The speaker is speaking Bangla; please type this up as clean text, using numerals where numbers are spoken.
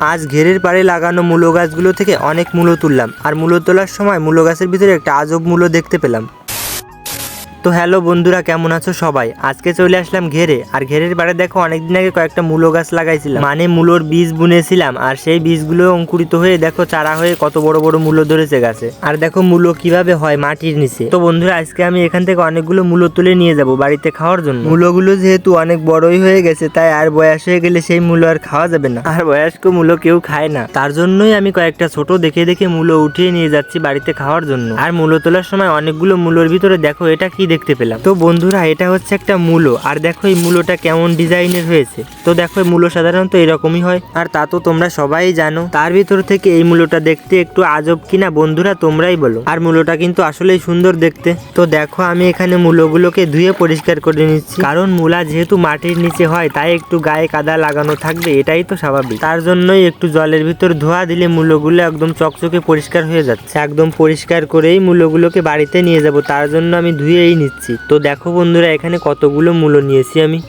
আজ ঘেরের পাড়ে লাগানো মূলো গাছগুলো থেকে অনেক মূলো তুললাম, আর মূলো তোলার সময় মূলো গাছের ভিতরে একটা আজব মূলো দেখতে পেলাম। তো হ্যালো বন্ধুরা, কেমন আছো সবাই? আজকে চলে আসলাম ঘেরে, আর ঘেরের পাড়ে দেখো অনেকদিন আগে কয়েকটা মূলো গাছ লাগাইছিলাম, মানে মূলোর বীজ বুনেছিলাম, আর সেই বীজগুলো অঙ্কুরিত হয়ে দেখো চারা হয়ে কত বড় বড় মূলো ধরেছে গাছে। আর দেখো মূলো কিভাবে হয় মাটির নিচে। তো বন্ধুরা, আজকে আমি এখান থেকে অনেকগুলো মূলো তুলে নিয়ে যাব বাড়িতে খাওয়ার জন্য। মূলোগুলো যেহেতু অনেক বড়ই হয়ে গেছে, তাই আর বয়স হয়ে গেলে সেই মূলো আর খাওয়া যাবে না, আর বয়স্ক মূলো কেউ খায় না। তার জন্যই আমি কয়েকটা ছোট দেখে দেখে মূলো উঠিয়ে নিয়ে যাচ্ছি বাড়িতে খাওয়ার জন্য। আর মূলো তোলার সময় অনেকগুলো মূলোর ভিতরে দেখো এটা কি দেখতে পেলাম। তো বন্ধুরা, এটা হচ্ছে একটা মূলো, আর দেখো এই মূলোটা কেমন ডিজাইনের হয়েছে। তো দেখো এই মূলো সাধারণত এরকমই হয়, আর তা তো তোমরা সবাই জানো। তার ভিতর থেকে এই মূলোটা দেখতে একটু আজব কিনা বন্ধুরা তোমরাই বলো। আর মূলোটা কিন্তু আসলেই সুন্দর দেখতে। তো দেখো আমি এখানে মূলোগুলোকে ধুয়ে পরিষ্কার করে নিচ্ছি, কারণ মূলা যেহেতু মাটির নিচে হয় তাই একটু গায়ে কাদা লাগানো থাকবে, এটাই তো স্বাভাবিক। তার জন্যই একটু জলের ভিতর ধোয়া দিলে মূলোগুলো একদম চকচকে পরিষ্কার হয়ে যাচ্ছে। একদম পরিষ্কার করেই মূলোগুলোকে বাড়িতে নিয়ে যাব, তার জন্য আমি ধুয়েই নিচ্ছি। তো দেখো বন্ধুরা, এখানে কতগুলো মূলো নিয়েছি আমি।